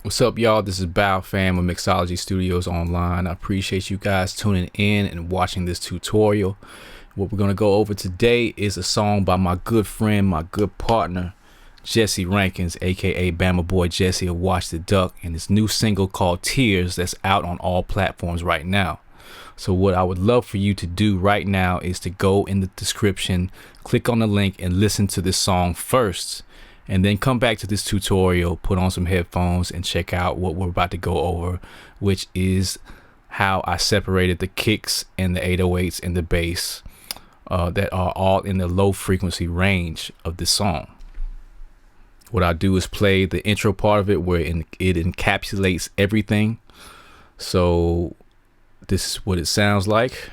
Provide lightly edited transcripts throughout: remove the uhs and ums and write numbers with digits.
What's up, y'all? This is Pham with Mixology Studios Online. I appreciate you guys tuning in and watching this tutorial. What we're going to go over today is a song by my good friend, my good partner, Jesse Rankins, aka Bama Boy Jesse of Watch the Duck, and his new single called Tears that's out on all platforms right now. So what I would love for you to do right now is to go in the description, click on the link, and listen to this song first. And then come back to this tutorial, put on some headphones, and check out what we're about to go over, which is how I separated the kicks and the 808s and the bass that are all in the low frequency range of this song. What I do is play the intro part of it where it encapsulates everything. So this is what it sounds like.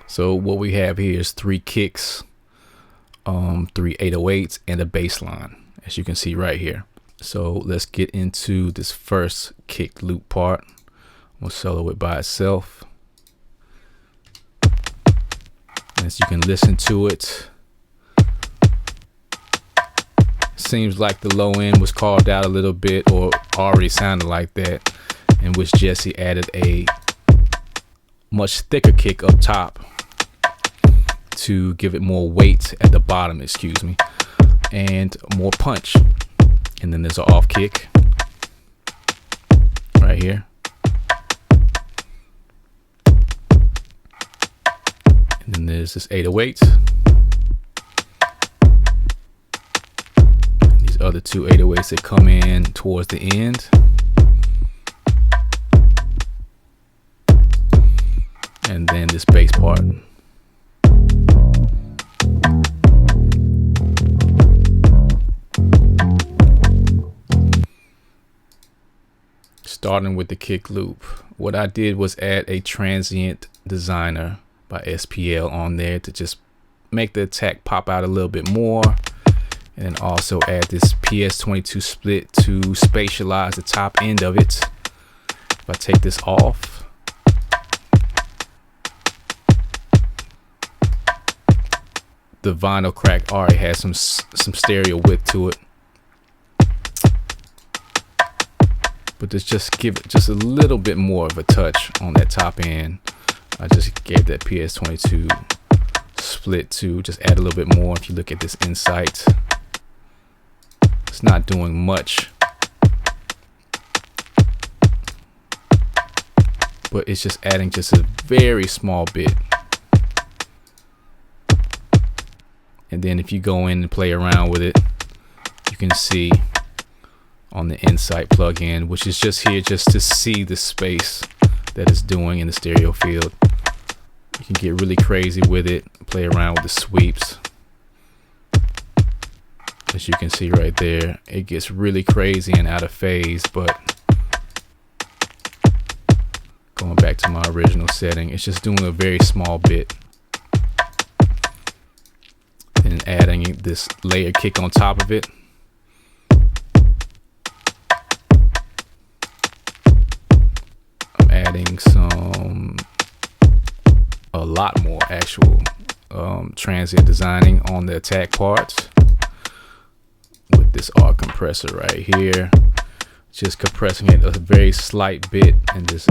So what we have here is 3 kicks, 3 808s, and a bass line, as you can see right here. So let's get into this first kick loop part. We'll solo it by itself. As you can listen to it, seems like the low end was carved out a little bit, or already sounded like that, in which Jesse added a much thicker kick up top to give it more weight at the bottom, and more punch. And then there's an off kick right here. And then there's this 808. And these other 2 808s that come in towards the end. And then this bass part. Starting with the kick loop, what I did was add a transient designer by SPL on there to just make the attack pop out a little bit more, and then also add this PS22 split to spatialize the top end of it. If I take this off, the vinyl crack already has some stereo width to it. But just give it just a little bit more of a touch on that top end. I just gave that PS22 split to just add a little bit more. If you look at this insight, it's not doing much, but it's just adding just a very small bit. And then if you go in and play around with it, you can see on the Insight plugin, which is just here just to see the space that it's doing in the stereo field. You can get really crazy with it, play around with the sweeps. As you can see right there, it gets really crazy and out of phase, but going back to my original setting, it's just doing a very small bit. And adding this layer kick on top of it. Adding a lot more actual transient designing on the attack parts with this arc compressor right here, just compressing it a very slight bit and just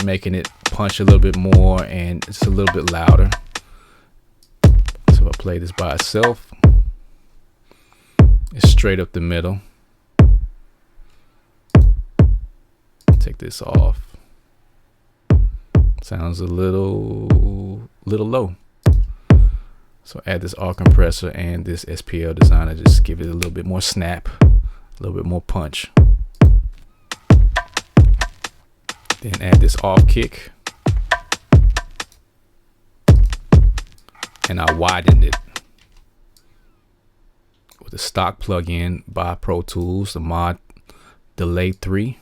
making it punch a little bit more and it's a little bit louder. So I play this by itself. It's straight up the middle. Take this off. Sounds a little low. So add this arc compressor and this SPL designer, just give it a little bit more snap, a little bit more punch. Then add this off kick. And I widened it with a stock plugin by Pro Tools, the mod Delay 3,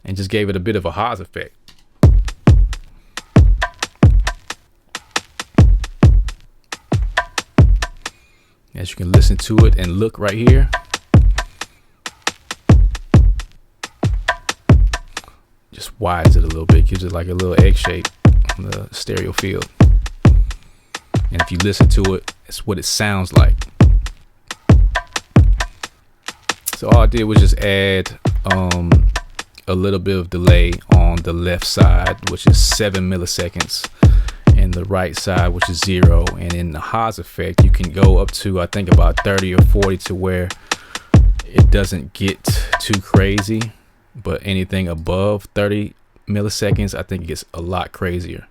and just gave it a bit of a HAAS effect. As you can listen to it and look right here, just widens it a little bit, gives it like a little egg shape on the stereo field. And if you listen to it, it's what it sounds like. So all I did was just add a little bit of delay on the left side, which is 7 milliseconds, and the right side, which is 0. And in the HAAS effect, you can go up to, I think, about 30 or 40 to where it doesn't get too crazy. But anything above 30 milliseconds, I think it gets a lot crazier.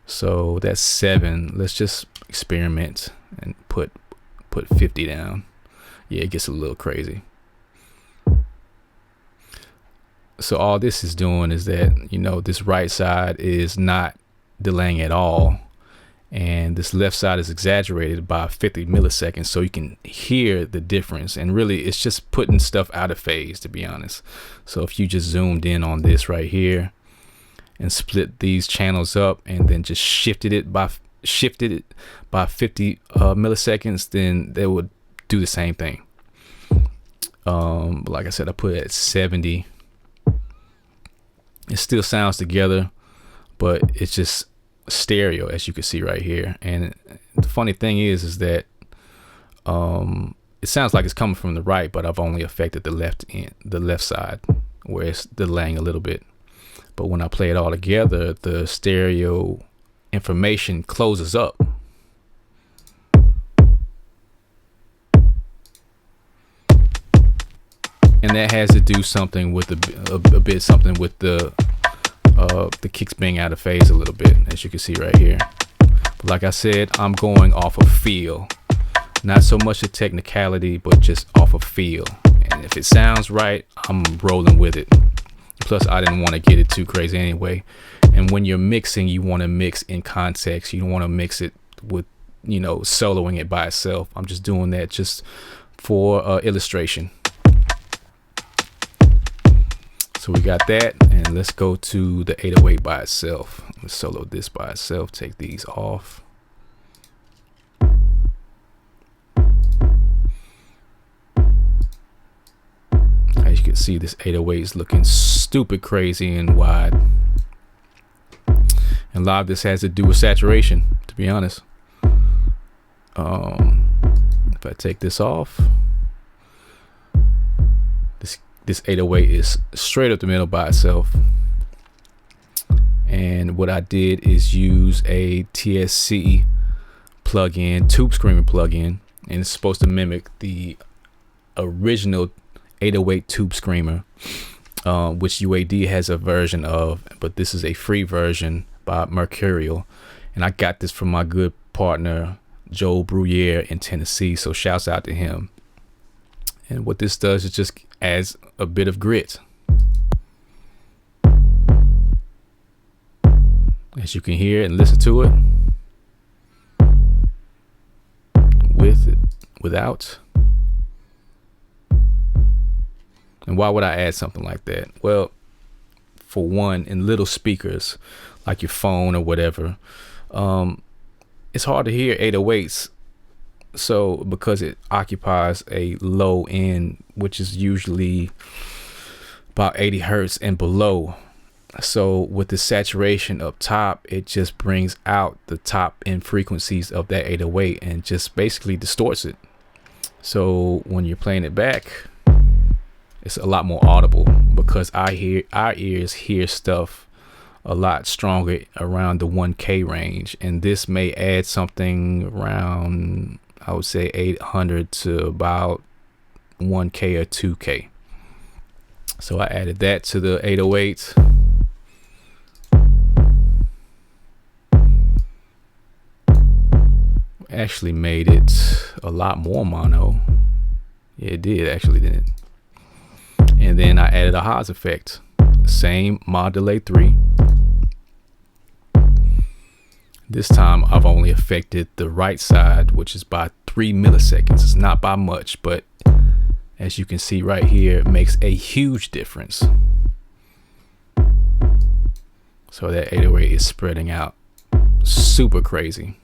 So that's 7. Let's just experiment and put 50 down. Yeah, it gets a little crazy. So all this is doing is that, you know, this right side is not delaying at all, and this left side is exaggerated by 50 milliseconds, so you can hear the difference. And really, it's just putting stuff out of phase, to be honest. So if you just zoomed in on this right here and split these channels up and then just shifted it by 50 milliseconds, then they would do the same thing. Like I said, I put it at 70. It still sounds together, but it's just stereo, as you can see right here. And the funny thing is that it sounds like it's coming from the right, but I've only affected the left side, where it's delaying a little bit. But when I play it all together, the stereo information closes up. And that has to do something with a bit something with the kicks being out of phase a little bit, as you can see right here. But like I said, I'm going off of feel, not so much a technicality, but just off of feel. And if it sounds right, I'm rolling with it. Plus, I didn't want to get it too crazy anyway. And when you're mixing, you want to mix in context. You don't want to mix it with, you know, soloing it by itself. I'm just doing that just for illustration. So we got that, and let's go to the 808 by itself. Let's solo this by itself, take these off. As you can see, this 808 is looking stupid crazy and wide. And a lot of this has to do with saturation, to be honest. If I take this off, this 808 is straight up the middle by itself. And what I did is use a TSC plugin, Tube Screamer plugin, and it's supposed to mimic the original 808 Tube Screamer, which UAD has a version of, but this is a free version by Mercurial. And I got this from my good partner Joe Bruyere in Tennessee, so shouts out to him. And what this does is just adds a bit of grit. As you can hear and listen to it, with it, without. And why would I add something like that? Well, for one, in little speakers like your phone or whatever, it's hard to hear 808s. So because it occupies a low end, which is usually about 80 hertz and below. So with the saturation up top, it just brings out the top end frequencies of that 808 and just basically distorts it. So when you're playing it back, it's a lot more audible, because our ears hear stuff a lot stronger around the 1K range. And this may add something around, I would say 800 to about 1K or 2K. So I added that to the 808. Actually made it a lot more mono. Yeah, it did actually, didn't it? And then I added a HAAS effect. Same mod delay 3. This time I've only affected the right side, which is by 3 milliseconds. It's not by much, but as you can see right here, it makes a huge difference. So that 808 is spreading out super crazy.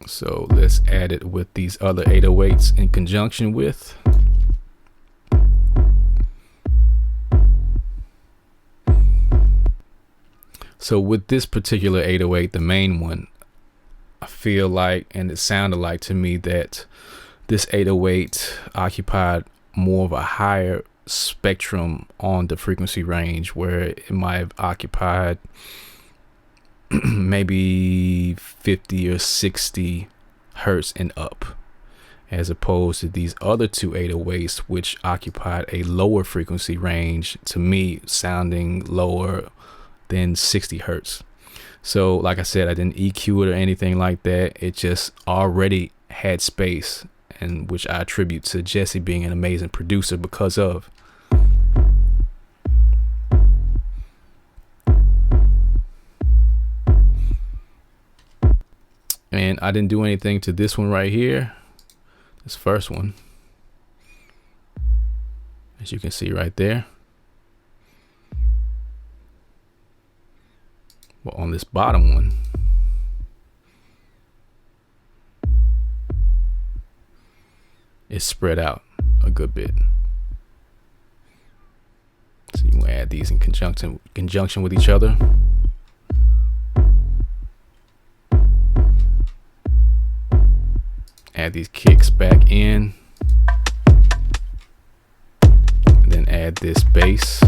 So let's add it with these other 808s in conjunction with. So with this particular 808, the main one, I feel like, and it sounded like to me, that this 808 occupied more of a higher spectrum on the frequency range, where it might have occupied maybe 50 or 60 hertz and up, as opposed to these other two 808s, which occupied a lower frequency range, to me sounding lower than 60 hertz. So like I said, I didn't EQ it or anything like that. It just already had space, and which I attribute to Jesse being an amazing producer because of. And I didn't do anything to this one right here, this first one, as you can see right there. Well, on this bottom one, it's spread out a good bit. So you can add these in conjunction with each other. Add these kicks back in, and then add this bass.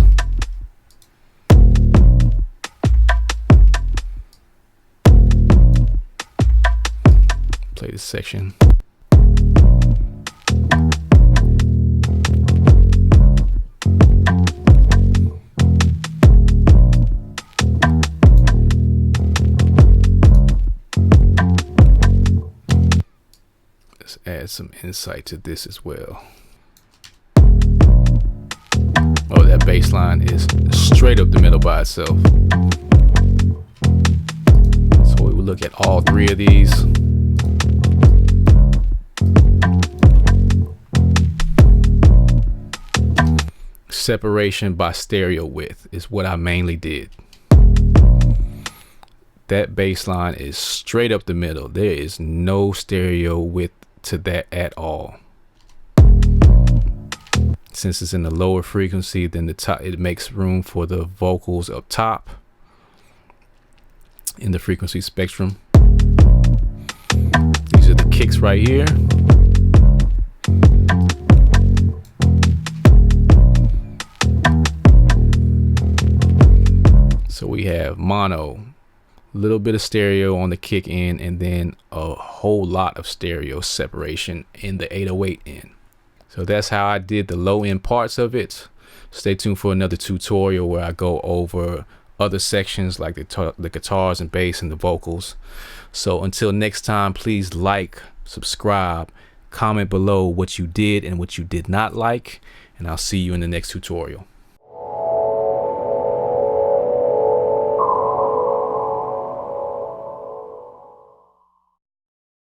Play this section. Let's add some insight to this as well. Oh, that bass line is straight up the middle by itself. So we will look at all three of these. Separation by stereo width is what I mainly did. That bass line is straight up the middle. There is no stereo width to that at all. Since it's in the lower frequency than the top, it makes room for the vocals up top in the frequency spectrum. These are the kicks right here. So we have mono, a little bit of stereo on the kick in, and then a whole lot of stereo separation in the 808 in. So that's how I did the low end parts of it. Stay tuned for another tutorial where I go over other sections like the guitars and bass and the vocals. So until next time, please like, subscribe, comment below what you did and what you did not like, and I'll see you in the next tutorial.